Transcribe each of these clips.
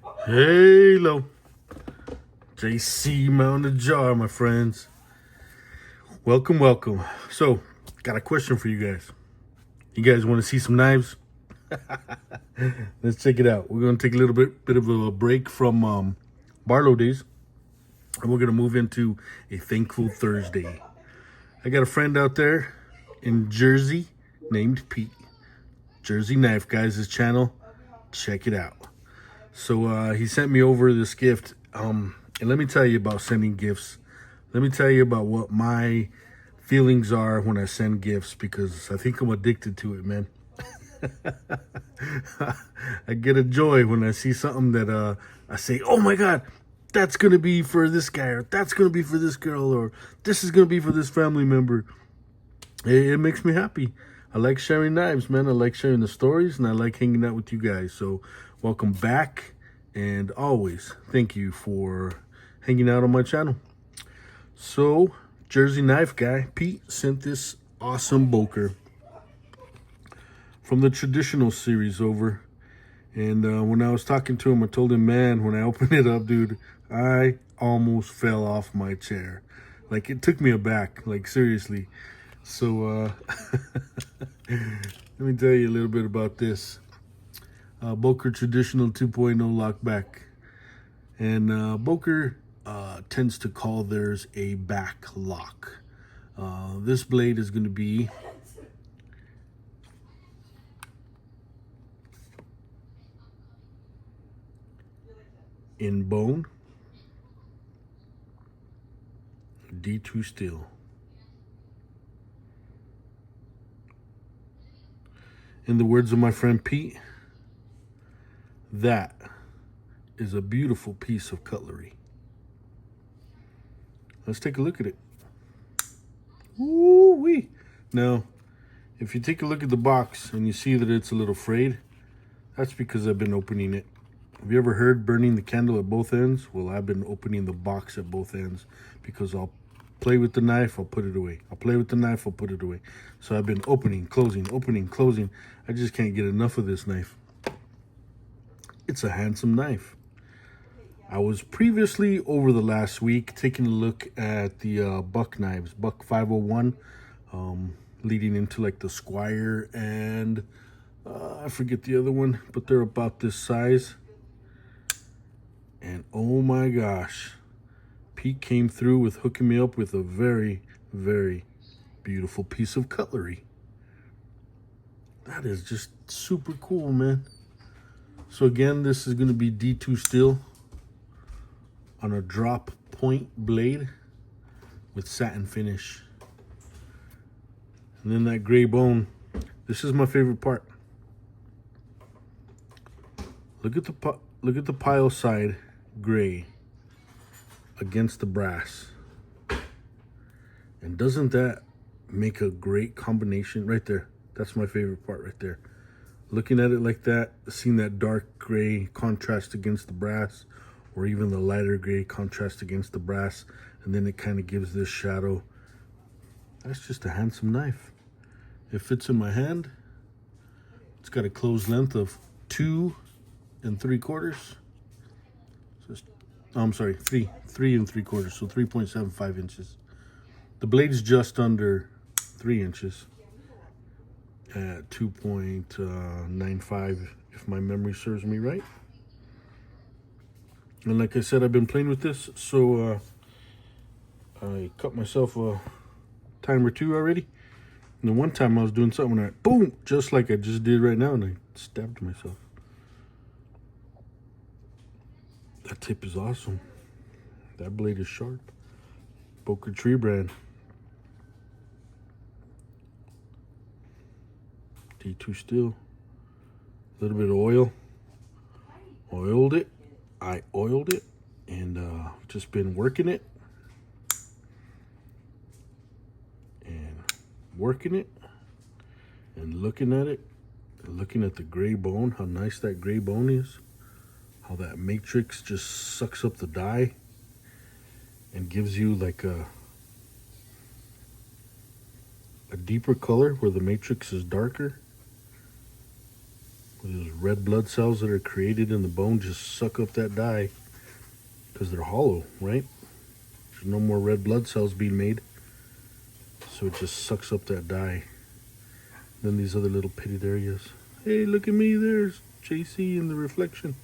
Hello, JC Mountain Jar, my friends. Welcome, welcome. So, got a question for you guys. You guys want to see some knives? Let's check it out. We're gonna take a little bit of a break from Barlow days, and we're gonna move into a Thankful Thursday. I got a friend out there in Jersey named Pete. Jersey Knife Guys, his channel. Check it out. So he sent me over this gift. And let me tell you about sending gifts. Let me tell you about what my feelings are when I send gifts, because I think I'm addicted to it, man. I get a joy when I see something that I say, oh my God, that's going to be for this guy, or that's going to be for this girl, or this is going to be for this family member. It makes me happy. I like sharing knives, man. I like sharing the stories, and I like hanging out with you guys. So welcome back, and always thank you for hanging out on my channel. So Jersey Knife Guy Pete sent this awesome Boker from the traditional series over. And when I was talking to him, I told him, man, when I opened it up, dude, I almost fell off my chair. Like, it took me aback, like, seriously. So let me tell you a little bit about this. Boker Traditional 2.0 lockback. And Boker tends to call theirs a back lock. This blade is going to be in bone, D2 steel. In the words of my friend Pete, that is a beautiful piece of cutlery. Let's take a look at it. Woo-wee. Now, if you take a look at the box and you see that it's a little frayed, that's because I've been opening it. Have you ever heard burning the candle at both ends? Well, I've been opening the box at both ends, because I'll play with the knife, I'll put it away. I'll play with the knife, I'll put it away. So I've been opening, closing. I just can't get enough of this knife. It's a handsome knife. I was previously, over the last week, taking a look at the Buck knives, Buck 501, leading into like the Squire and I forget the other one, but they're about this size. And oh my gosh, Pete came through with hooking me up with a very, very beautiful piece of cutlery. That is just super cool, man. So again, this is going to be D2 steel on a drop point blade with satin finish. And then that gray bone. This is my favorite part. Look at the pile side gray against the brass. And doesn't that make a great combination right there? That's my favorite part right there. Looking at it like that, seeing that dark gray contrast against the brass, or even the lighter gray contrast against the brass, and then it kind of gives this shadow. That's just a handsome knife. It fits in my hand. It's got a closed length of 2 3/4. So I'm sorry, 3 3/4, so 3.75 inches. The blade's just under 3 inches at 2.95, if my memory serves me right. And like I said, I've been playing with this, so I cut myself a time or two already. And then one time I was doing something and I, boom, just like I just did right now, and I stabbed myself. That tip is awesome. That blade is sharp. Boker Tree brand. D2 steel. A little bit of oil. Oiled it. I oiled it, and just been working it. And working it. And looking at it. And looking at the gray bone. How nice that gray bone is. How that matrix just sucks up the dye and gives you like a deeper color where the matrix is darker. Those red blood cells that are created in the bone just suck up that dye because they're hollow, right? There's no more red blood cells being made, so it just sucks up that dye. Then these other little pitted areas. Hey, look at me, there's JC in the reflection.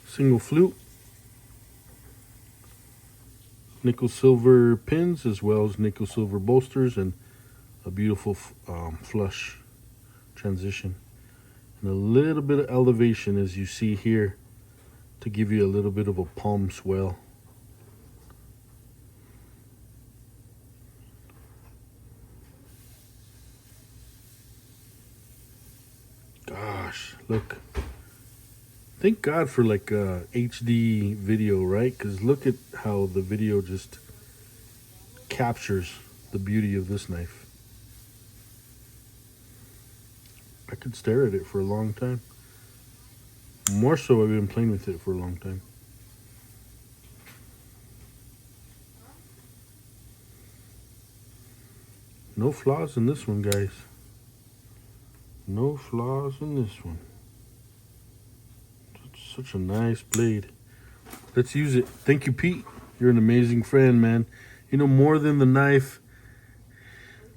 Single flute. Nickel silver pins as well as nickel silver bolsters, and a beautiful flush transition. And a little bit of elevation as you see here to give you a little bit of a palm swell. Gosh, look. Thank God for like HD video, right? Because look at how the video just captures the beauty of this knife. I could stare at it for a long time. More so, I've been playing with it for a long time. No flaws in this one, guys. No flaws in this one. Such a nice blade. Let's use it. Thank you, Pete. You're an amazing friend, man. You know, more than the knife,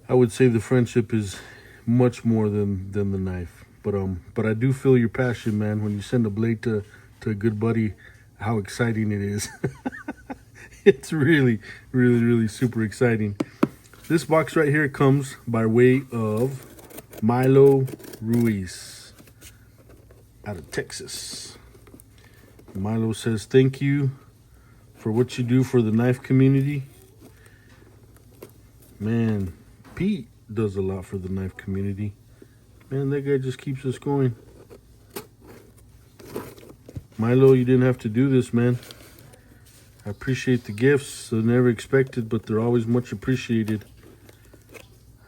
I would say the friendship is much more than the knife. But I do feel your passion, man. When you send a blade to a good buddy, how exciting it is. It's really, really, really super exciting. This box right here comes by way of Milo Ruiz out of Texas. Milo says, thank you for what you do for the knife community. Man, Pete does a lot for the knife community. Man, that guy just keeps us going. Milo, you didn't have to do this, man. I appreciate the gifts. They're never expected, but they're always much appreciated.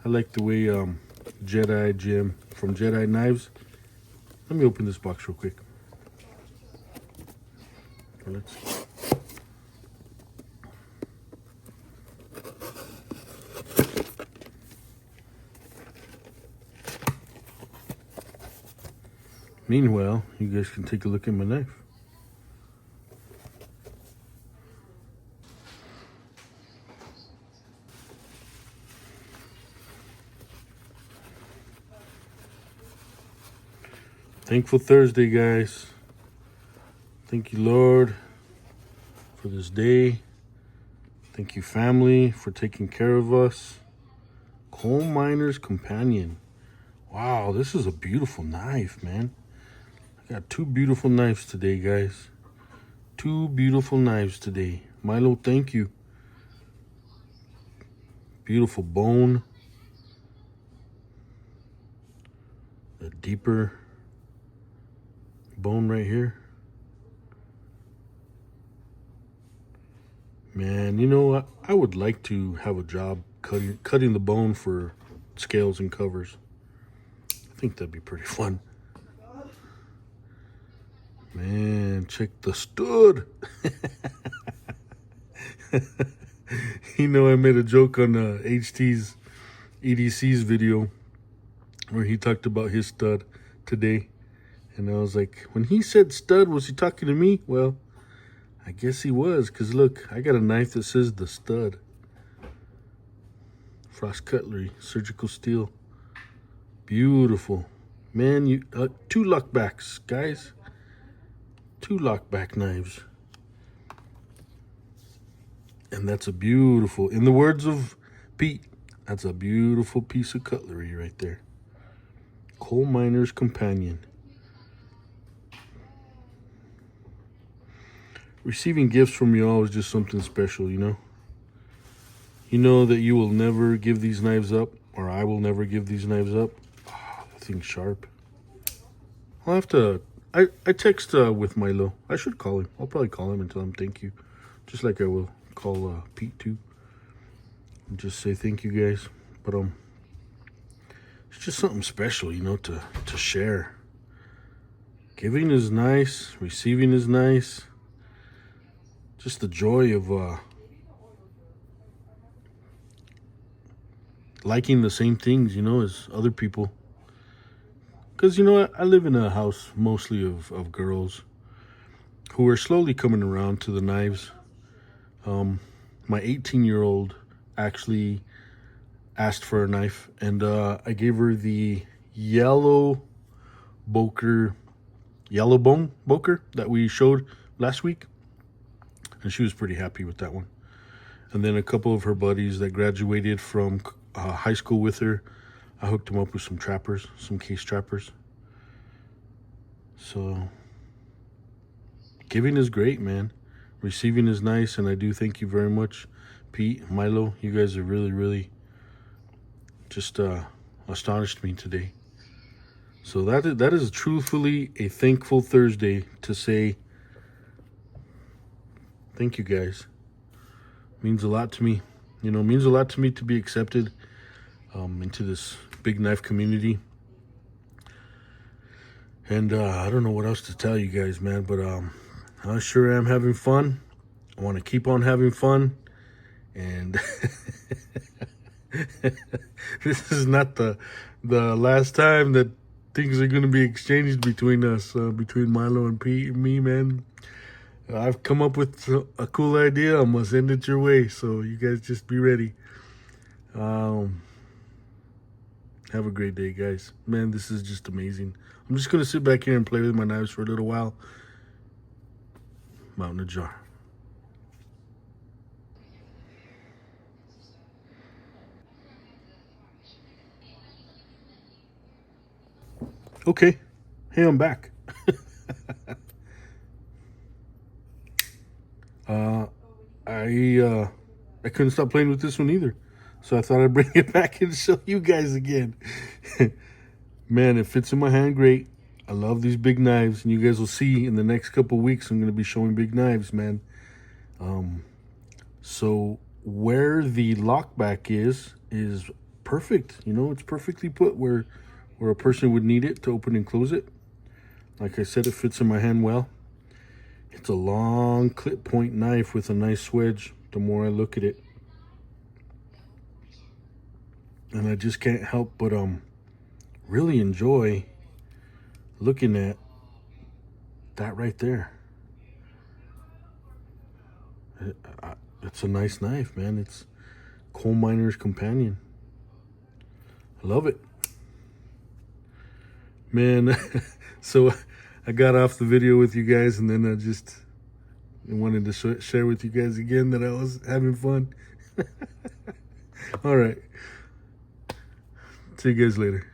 I like the way Jedi Jim from Jedi Knives. Let me open this box real quick. Let's see. Meanwhile, you guys can take a look at my knife. Thankful Thursday, guys. Thank you, Lord, for this day. Thank you, family, for taking care of us. Coal Miner's Companion. Wow, this is a beautiful knife, man. I got two beautiful knives today, guys. Two beautiful knives today. Milo, thank you. Beautiful bone. A deeper bone right here. Man, you know, I would like to have a job cutting the bone for scales and covers. I think that'd be pretty fun. Man, check the stud. You know, I made a joke on HT's EDC's video where he talked about his stud today. And I was like, when he said stud, was he talking to me? Well, I guess he was, because look, I got a knife that says the stud. Frost cutlery, surgical steel. Beautiful. Man, you two lockbacks, guys. Two lockback knives. And that's a beautiful, in the words of Pete, that's a beautiful piece of cutlery right there. Coal Miner's Companion. Receiving gifts from y'all is just something special, you know? You know that you will never give these knives up, or I will never give these knives up. Oh, that thing's sharp. I'll have to, I text with Milo. I should call him. I'll probably call him and tell him thank you. Just like I will call Pete too. And just say thank you, guys. But it's just something special, you know, to share. Giving is nice. Receiving is nice. Just the joy of liking the same things, you know, as other people. Because, you know what? I live in a house mostly of girls who are slowly coming around to the knives. My 18-year-old actually asked for a knife, and I gave her the yellow bone boker that we showed last week, and she was pretty happy with that one. And then a couple of her buddies that graduated from high school with her, I hooked them up with some trappers, some case trappers. So giving is great, man. Receiving is nice, and I do thank you very much, Pete, Milo. You guys are really, really just astonished me today. So that is truthfully a thankful Thursday to say thank you guys. Means a lot to me. You know, means a lot to me to be accepted into this big knife community. And I don't know what else to tell you guys, man, but I sure am having fun. I want to keep on having fun. And this is not the last time that things are going to be exchanged between us, between Milo and Pete and me, man. I've come up with a cool idea. I'm going to send it your way, so you guys just be ready. Have a great day, guys. Man, this is just amazing. I'm just going to sit back here and play with my knives for a little while. Mountain a jar. Okay. Hey, I'm back. I couldn't stop playing with this one either. So I thought I'd bring it back and show you guys again. Man, it fits in my hand great. I love these big knives, and you guys will see in the next couple weeks I'm going to be showing big knives, man. So where the lockback is perfect. You know, it's perfectly put where a person would need it to open and close it. Like I said, it fits in my hand well. It's a long clip point knife with a nice wedge the more I look at it. And I just can't help but really enjoy looking at that right there. It's a nice knife, man. It's coal miner's companion. I love it. Man, so I got off the video with you guys, and then I wanted to share with you guys again that I was having fun. All right. See you guys later.